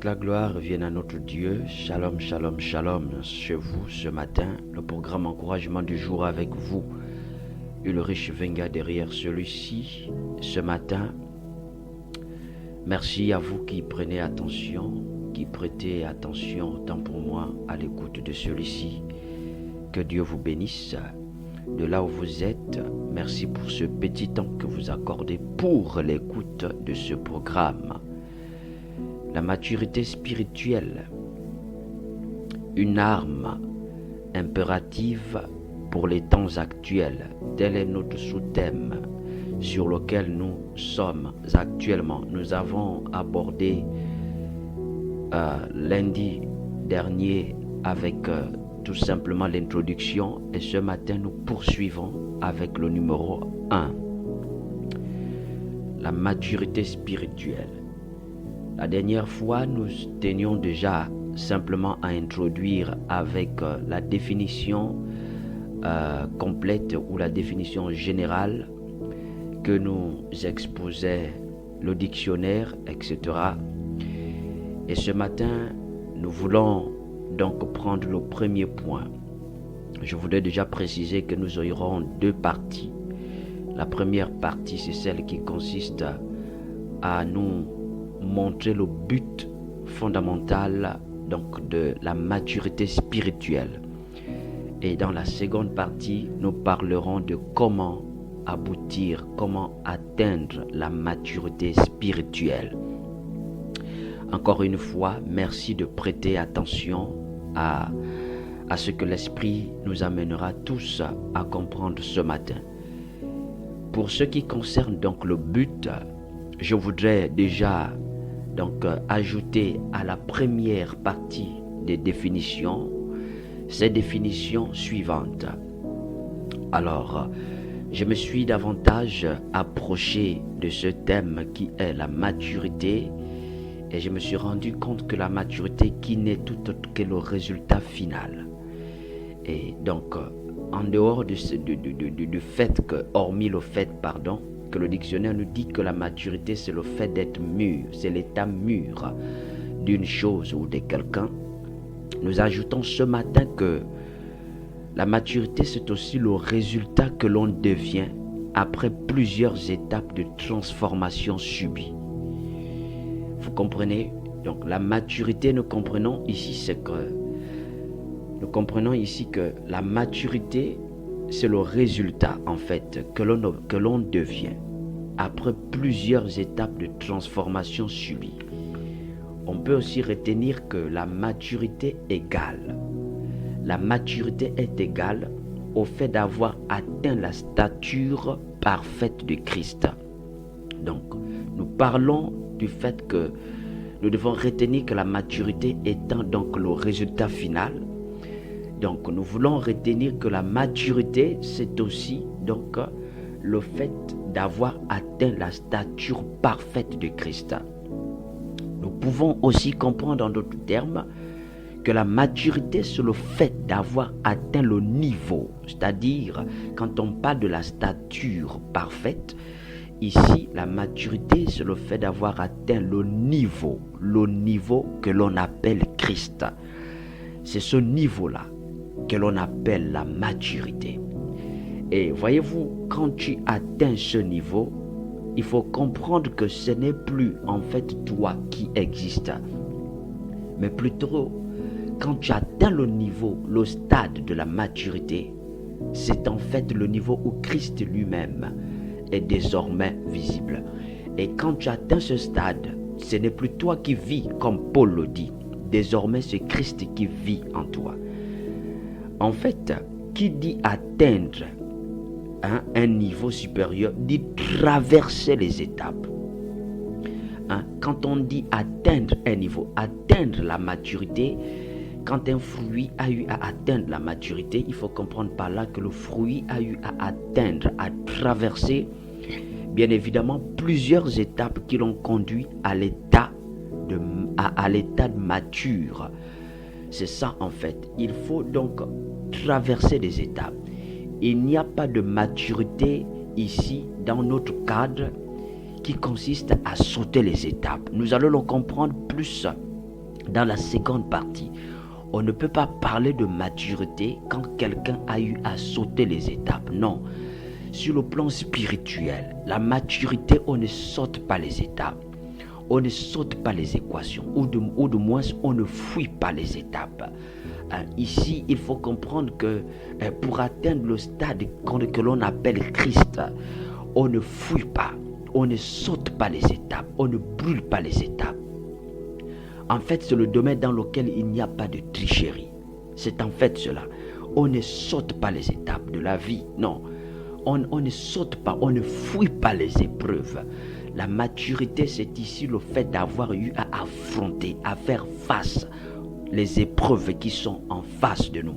que la gloire revienne à notre Dieu. Shalom, shalom, shalom chez vous ce matin. Le programme encouragement du jour avec vous. Ulrich Venga derrière celui-ci ce matin. Merci à vous qui prenez attention, qui prêtez attention autant pour moi à l'écoute de celui-ci. Que Dieu vous bénisse. De là où vous êtes, merci pour ce petit temps que vous accordez pour l'écoute de ce programme. La maturité spirituelle, une arme impérative pour les temps actuels. Tel est notre sous-thème sur lequel nous sommes actuellement. Nous avons abordé lundi dernier avec tout simplement l'introduction et ce matin nous poursuivons avec le numéro 1. La maturité spirituelle. La dernière fois, nous tenions déjà simplement à introduire avec la définition complète ou la définition générale que nous exposait le dictionnaire, etc. Et ce matin, nous voulons donc prendre le premier point. Je voudrais déjà préciser que nous aurons deux parties. La première partie, c'est celle qui consiste à nous montrer le but fondamental donc de la maturité spirituelle. Et dans la seconde partie, nous parlerons de comment aboutir, comment atteindre la maturité spirituelle. Encore une fois, merci de prêter attention à ce que l'Esprit nous amènera tous à comprendre ce matin. Pour ce qui concerne donc le but, je voudrais déjà donc ajouter à la première partie des définitions ces définitions suivantes. Alors, je me suis davantage approché de ce thème qui est la maturité et je me suis rendu compte que la maturité qui n'est tout autre que le résultat final. Et donc, en dehors du fait que, hormis le fait, que le dictionnaire nous dit que la maturité c'est le fait d'être mûr, c'est l'état mûr d'une chose ou de quelqu'un, nous ajoutons ce matin que la maturité c'est aussi le résultat que l'on devient après plusieurs étapes de transformation subies. Vous comprenez? Donc la maturité, nous comprenons ici que la maturité c'est le résultat en fait que l'on devient après plusieurs étapes de transformation subies. On peut aussi retenir que la maturité égale. La maturité est égale au fait d'avoir atteint la stature parfaite de Christ. Donc, nous parlons du fait que nous devons retenir que la maturité étant donc le résultat final. Donc, nous voulons retenir que la maturité, c'est aussi donc le fait d'avoir atteint la stature parfaite de Christ. Nous pouvons aussi comprendre en d'autres termes que la maturité, c'est le fait d'avoir atteint le niveau. C'est-à-dire, quand on parle de la stature parfaite, ici, la maturité, c'est le fait d'avoir atteint le niveau que l'on appelle Christ. C'est ce niveau-là que l'on appelle la maturité. Et voyez-vous, quand tu atteins ce niveau, il faut comprendre que ce n'est plus en fait toi qui existe, mais plutôt quand tu atteins le niveau, le stade de la maturité, c'est en fait le niveau où Christ lui-même est désormais visible. Et quand tu atteins ce stade, ce n'est plus toi qui vis comme Paul le dit, désormais c'est Christ qui vit en toi. En fait, qui dit atteindre un niveau supérieur, dit traverser les étapes. Quand on dit atteindre un niveau, atteindre la maturité, quand un fruit a eu à atteindre la maturité, il faut comprendre par là que le fruit a eu à atteindre, à traverser, bien évidemment, plusieurs étapes qui l'ont conduit à l'état mature. C'est ça en fait. Il faut donc traverser des étapes. Il n'y a pas de maturité ici dans notre cadre qui consiste à sauter les étapes. Nous allons le comprendre plus dans la seconde partie. On ne peut pas parler de maturité quand quelqu'un a eu à sauter les étapes. Non. Sur le plan spirituel, la maturité, on ne saute pas les étapes. On ne saute pas les équations. Ou de moins, on ne fuit pas les étapes. Ici, il faut comprendre que pour atteindre le stade que l'on appelle Christ, on ne fuit pas. On ne saute pas les étapes. On ne brûle pas les étapes. En fait, c'est le domaine dans lequel il n'y a pas de tricherie. C'est en fait cela. On ne saute pas les étapes de la vie. Non. On ne saute pas, on ne fuit pas les épreuves. La maturité, c'est ici le fait d'avoir eu à affronter, à faire face les épreuves qui sont en face de nous.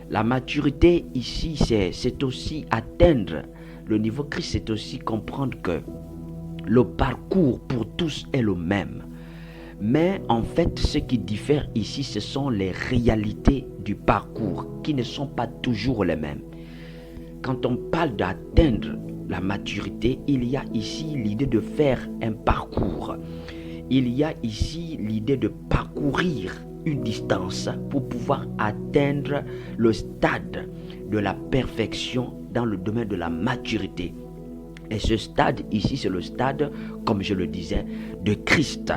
La maturité ici, c'est aussi atteindre le niveau Christ, c'est aussi comprendre que le parcours pour tous est le même. Mais en fait, ce qui diffère ici, ce sont les réalités du parcours qui ne sont pas toujours les mêmes. Quand on parle d'atteindre la maturité, il y a ici l'idée de faire un parcours. Il y a ici l'idée de parcourir une distance pour pouvoir atteindre le stade de la perfection dans le domaine de la maturité. Et ce stade ici, c'est le stade, comme je le disais, de Christ.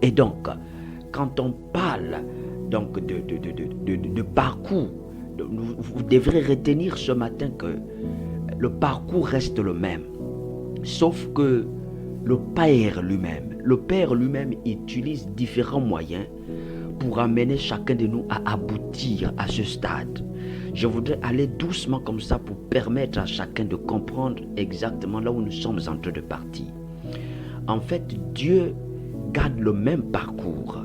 Et donc, quand on parle donc de parcours, vous devrez retenir ce matin que le parcours reste le même. Sauf que le Père lui-même utilise différents moyens pour amener chacun de nous à aboutir à ce stade. Je voudrais aller doucement comme ça pour permettre à chacun de comprendre exactement là où nous sommes en train de partir. En fait, Dieu garde le même parcours,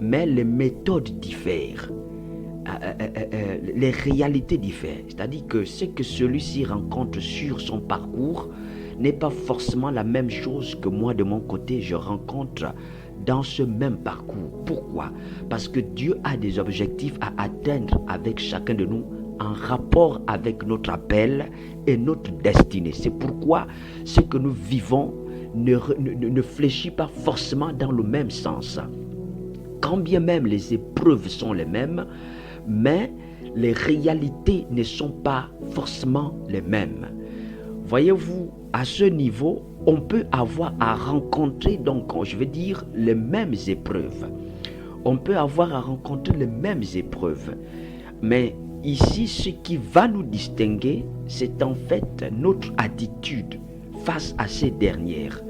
mais les méthodes diffèrent. Les réalités diffèrent. C'est-à-dire que ce que celui-ci rencontre sur son parcours n'est pas forcément la même chose que moi de mon côté je rencontre dans ce même parcours. Pourquoi? Parce que Dieu a des objectifs à atteindre avec chacun de nous en rapport avec notre appel et notre destinée. C'est pourquoi ce que nous vivons ne fléchit pas forcément dans le même sens. Quand bien même les épreuves sont les mêmes, mais les réalités ne sont pas forcément les mêmes. Voyez-vous, à ce niveau, on peut avoir à rencontrer, donc je veux dire, les mêmes épreuves. On peut avoir à rencontrer les mêmes épreuves. Mais ici, ce qui va nous distinguer, c'est en fait notre attitude face à ces dernières.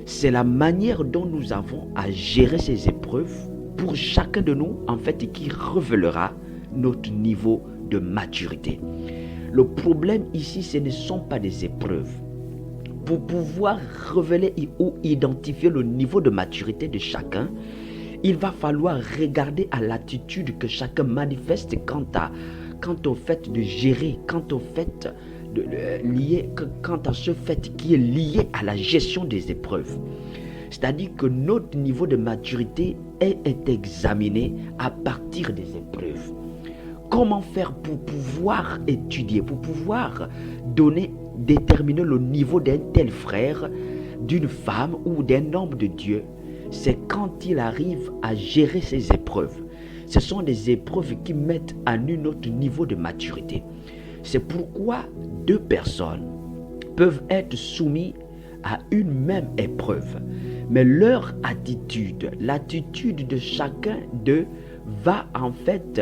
C'est la manière dont nous avons à gérer ces épreuves pour chacun de nous, en fait, qui révélera notre niveau de maturité. Le problème ici, ce ne sont pas des épreuves. Pour pouvoir révéler ou identifier le niveau de maturité de chacun, il va falloir regarder à l'attitude que chacun manifeste quant au fait de gérer, quant à ce fait qui est lié à la gestion des épreuves. C'est-à-dire que notre niveau de maturité est examiné à partir des épreuves. Comment faire pour pouvoir étudier, pour pouvoir déterminer le niveau d'un tel frère, d'une femme ou d'un homme de Dieu? C'est quand il arrive à gérer ces épreuves. Ce sont des épreuves qui mettent à nu notre niveau de maturité. C'est pourquoi deux personnes peuvent être soumises à une même épreuve, mais leur attitude, l'attitude de chacun d'eux va en fait,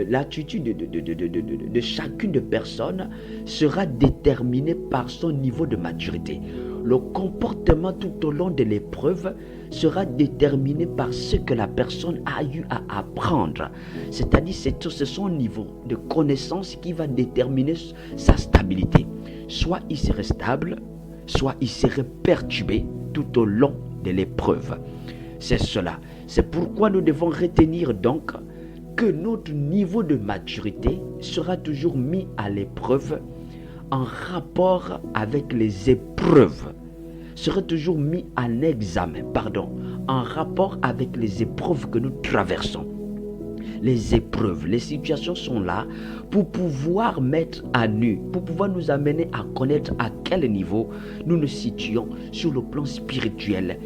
l'attitude de chacune de personnes sera déterminée par son niveau de maturité. Le comportement tout au long de l'épreuve sera déterminé par ce que la personne a eu à apprendre. C'est-à-dire c'est son niveau de connaissance qui va déterminer sa stabilité. Soit il serait stable, soit il serait perturbé tout au long de l'épreuve. C'est cela. C'est pourquoi nous devons retenir donc que notre niveau de maturité sera toujours mis à l'épreuve en rapport avec les épreuves, sera toujours mis en examen, en rapport avec les épreuves que nous traversons. Les épreuves, les situations sont là pour pouvoir mettre à nu, pour pouvoir nous amener à connaître à quel niveau nous nous situons sur le plan spirituel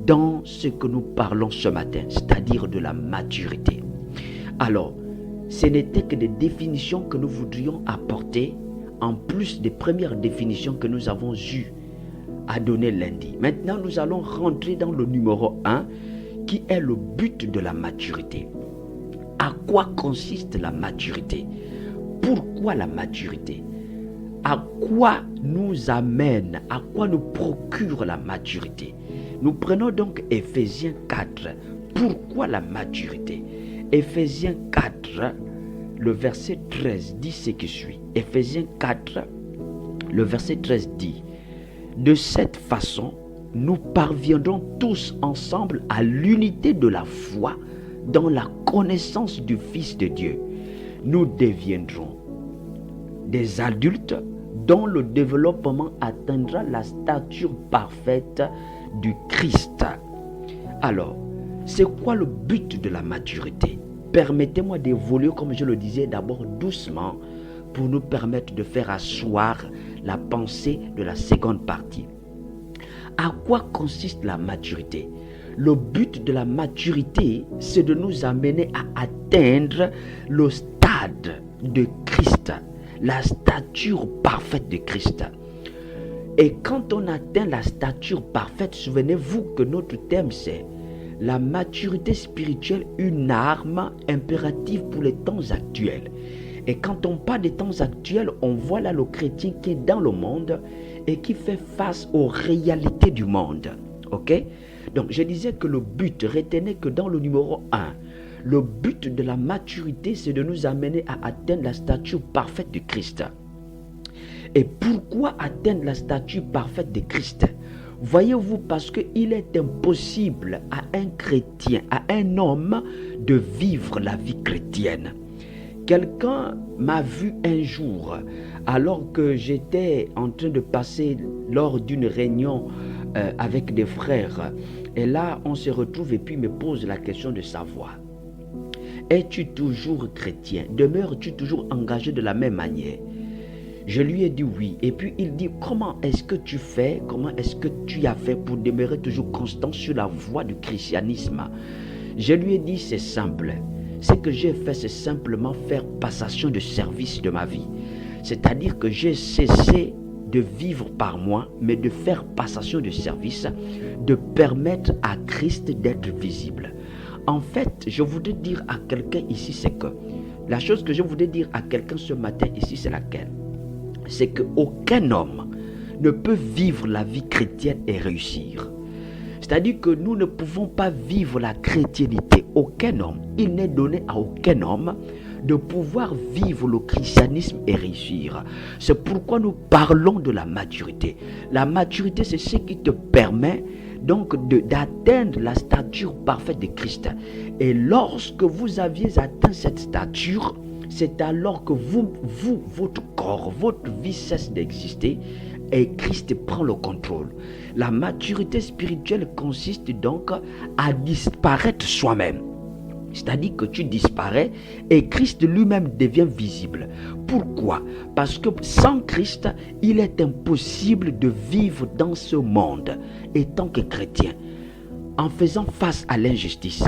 dans ce que nous parlons ce matin, c'est-à-dire de la maturité. Alors, ce n'était que des définitions que nous voudrions apporter en plus des premières définitions que nous avons eues à donner lundi. Maintenant, nous allons rentrer dans le numéro 1 qui est le but de la maturité. À quoi consiste la maturité? Pourquoi la maturité? À quoi nous amène, à quoi nous procure la maturité? Nous prenons donc Éphésiens 4. Pourquoi la maturité? Éphésiens 4, le verset 13 dit ce qui suit. Éphésiens 4, le verset 13 dit: de cette façon, nous parviendrons tous ensemble à l'unité de la foi dans la connaissance du Fils de Dieu. Nous deviendrons des adultes dont le développement atteindra la stature parfaite du Christ. Alors, c'est quoi le but de la maturité? Permettez-moi d'évoluer, comme je le disais, d'abord doucement pour nous permettre de faire asseoir la pensée de la seconde partie. À quoi consiste la maturité? Le but de la maturité, c'est de nous amener à atteindre le stade de Christ, la stature parfaite de Christ. Et quand on atteint la stature parfaite, souvenez-vous que notre thème c'est la maturité spirituelle, une arme impérative pour les temps actuels. Et quand on parle des temps actuels, on voit là le chrétien qui est dans le monde et qui fait face aux réalités du monde. Ok? Donc je disais que le but, retenez que dans le numéro 1, le but de la maturité, c'est de nous amener à atteindre la stature parfaite de Christ. Et pourquoi atteindre la stature parfaite de Christ? Voyez-vous, parce qu'il est impossible à un chrétien, à un homme, de vivre la vie chrétienne. Quelqu'un m'a vu un jour, alors que j'étais en train de passer lors d'une réunion avec des frères. Et là, on se retrouve et puis me pose la question de savoir: es-tu toujours chrétien? Demeures-tu toujours engagé de la même manière? Je lui ai dit oui. Et puis il dit: comment est-ce que tu fais? Comment est-ce que tu as fait pour demeurer toujours constant sur la voie du christianisme? Je lui ai dit: c'est simple. Ce que j'ai fait, c'est simplement faire passation de service de ma vie. C'est-à-dire que j'ai cessé de vivre par moi, mais de faire passation de service, de permettre à Christ d'être visible. En fait, je voudrais dire à quelqu'un ici, c'est que la chose que je voudrais dire à quelqu'un ce matin ici, c'est laquelle? C'est qu'aucun homme ne peut vivre la vie chrétienne et réussir. C'est-à-dire que nous ne pouvons pas vivre la chrétienté. Aucun homme, il n'est donné à aucun homme de pouvoir vivre le christianisme et réussir. C'est pourquoi nous parlons de la maturité. La maturité, c'est ce qui te permet donc d'atteindre la stature parfaite de Christ. Et lorsque vous aviez atteint cette stature, c'est alors que votre corps, votre vie cesse d'exister et Christ prend le contrôle. La maturité spirituelle consiste donc à disparaître soi-même. C'est-à-dire que tu disparais et Christ lui-même devient visible. Pourquoi? Parce que sans Christ, il est impossible de vivre dans ce monde étant que chrétien, en faisant face à l'injustice,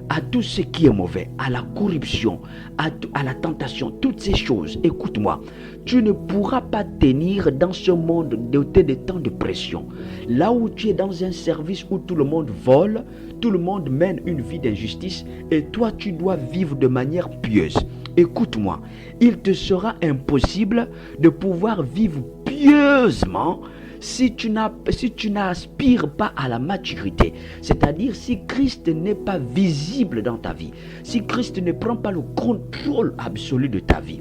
à tout ce qui est mauvais, à la corruption, à la tentation, toutes ces choses. Écoute-moi, tu ne pourras pas tenir dans ce monde doté de temps de pression. Là où tu es dans un service où tout le monde vole, tout le monde mène une vie d'injustice et toi tu dois vivre de manière pieuse. Écoute-moi, il te sera impossible de pouvoir vivre pieusement si tu n'aspires pas à la maturité, c'est-à-dire si Christ n'est pas visible dans ta vie, si Christ ne prend pas le contrôle absolu de ta vie.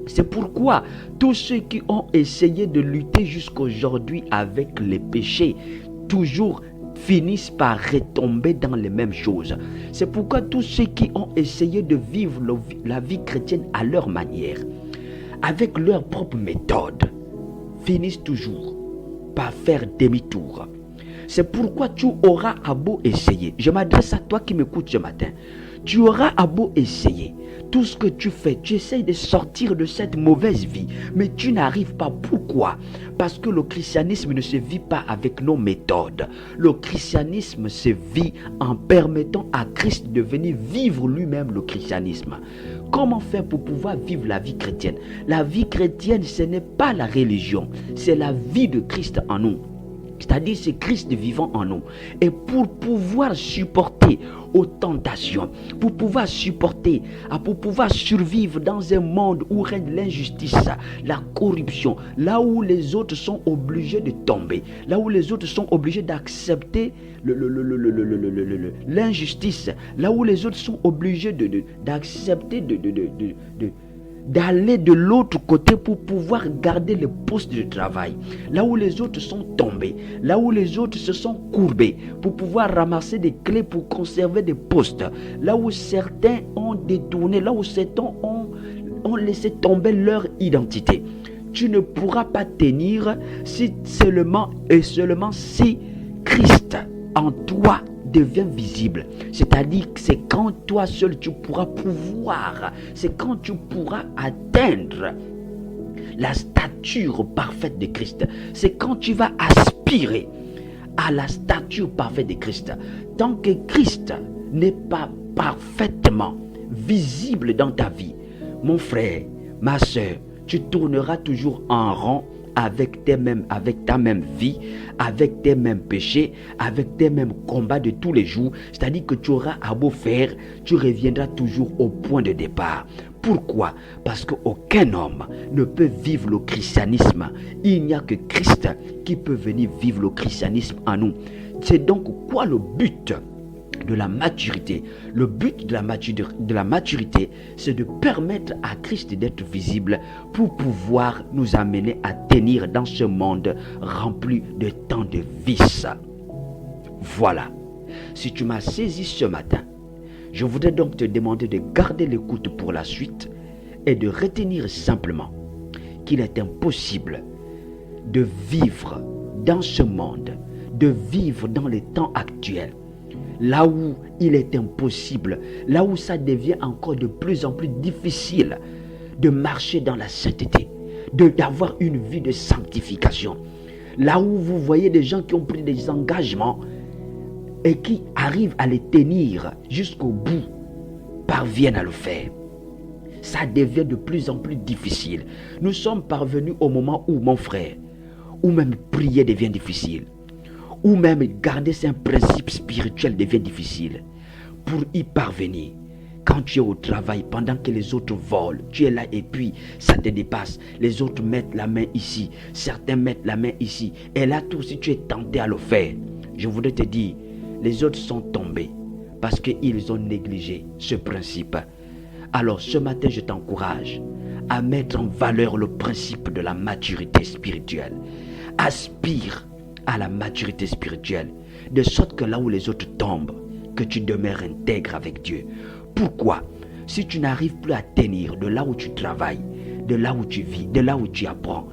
C'est pourquoi tous ceux qui ont essayé de lutter jusqu'aujourd'hui avec les péchés, toujours finissent par retomber dans les mêmes choses. C'est pourquoi tous ceux qui ont essayé de vivre la vie chrétienne à leur manière, avec leur propre méthode, finissent toujours par faire demi-tour. C'est pourquoi tu auras à beau essayer. Je m'adresse à toi qui m'écoutes ce matin. Tu auras à beau essayer. Tout ce que tu fais, tu essayes de sortir de cette mauvaise vie, mais tu n'arrives pas. Pourquoi? Parce que le christianisme ne se vit pas avec nos méthodes. Le christianisme se vit en permettant à Christ de venir vivre lui-même le christianisme. Comment faire pour pouvoir vivre la vie chrétienne? La vie chrétienne, ce n'est pas la religion, c'est la vie de Christ en nous. C'est-à-dire c'est Christ vivant en nous. Et pour pouvoir supporter aux tentations, pour pouvoir supporter, pour pouvoir survivre dans un monde où règne l'injustice, la corruption, là où les autres sont obligés de tomber, là où les autres sont obligés d'accepter l'injustice, là où les autres sont obligés d'accepter d'aller de l'autre côté pour pouvoir garder le poste de travail. Là où les autres sont tombés, là où les autres se sont courbés pour pouvoir ramasser des clés pour conserver des postes, là où certains ont détourné, là où certains ont laissé tomber leur identité. Tu ne pourras pas tenir si seulement et seulement si Christ en toi devient visible. C'est-à-dire que c'est quand toi seul tu pourras pouvoir, c'est quand tu pourras atteindre la stature parfaite de Christ. C'est quand tu vas aspirer à la stature parfaite de Christ. Tant que Christ n'est pas parfaitement visible dans ta vie, mon frère, ma soeur, tu tourneras toujours en rond avec ta même vie, avec tes mêmes péchés, avec tes mêmes combats de tous les jours. C'est-à-dire que tu auras à beau faire, tu reviendras toujours au point de départ. Pourquoi? Parce qu'aucun homme ne peut vivre le christianisme. Il n'y a que Christ qui peut venir vivre le christianisme en nous. C'est donc quoi le but de la maturité? Le but de la maturité, c'est de permettre à Christ d'être visible pour pouvoir nous amener à tenir dans ce monde rempli de tant de vices. Voilà. Si tu m'as saisi ce matin, je voudrais donc te demander de garder l'écoute pour la suite et de retenir simplement qu'il est impossible de vivre dans ce monde, de vivre dans les temps actuels, là où il est impossible, là où ça devient encore de plus en plus difficile de marcher dans la sainteté, d'avoir une vie de sanctification. Là où vous voyez des gens qui ont pris des engagements et qui arrivent à les tenir jusqu'au bout, parviennent à le faire. Ça devient de plus en plus difficile. Nous sommes parvenus au moment où, mon frère, où même prier devient difficile, ou même garder ses principes spirituels devient difficile. Pour y parvenir, quand tu es au travail, pendant que les autres volent, tu es là et puis ça te dépasse. Les autres mettent la main ici, certains mettent la main ici. Et là, toi aussi, tu es tenté à le faire. Je voudrais te dire, les autres sont tombés parce qu'ils ont négligé ce principe. Alors ce matin, je t'encourage à mettre en valeur le principe de la maturité spirituelle. Aspire à la maturité spirituelle, de sorte que là où les autres tombent, que tu demeures intègre avec Dieu. Pourquoi? Si tu n'arrives plus à tenir de là où tu travailles, de là où tu vis, de là où tu apprends,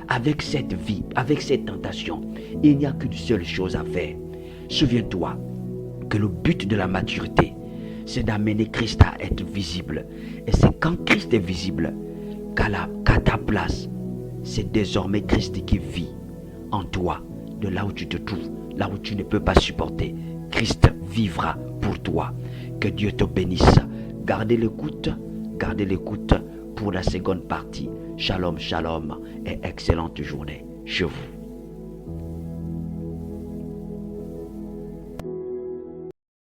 avec cette vie, avec cette tentation, il n'y a qu'une seule chose à faire. Souviens-toi que le but de la maturité, c'est d'amener Christ à être visible. Et c'est quand Christ est visible qu'à ta place, c'est désormais Christ qui vit en toi, de là où tu te trouves, là où tu ne peux pas supporter. Christ vivra pour toi. Que Dieu te bénisse. Gardez l'écoute pour la seconde partie. Shalom, shalom et excellente journée chez vous.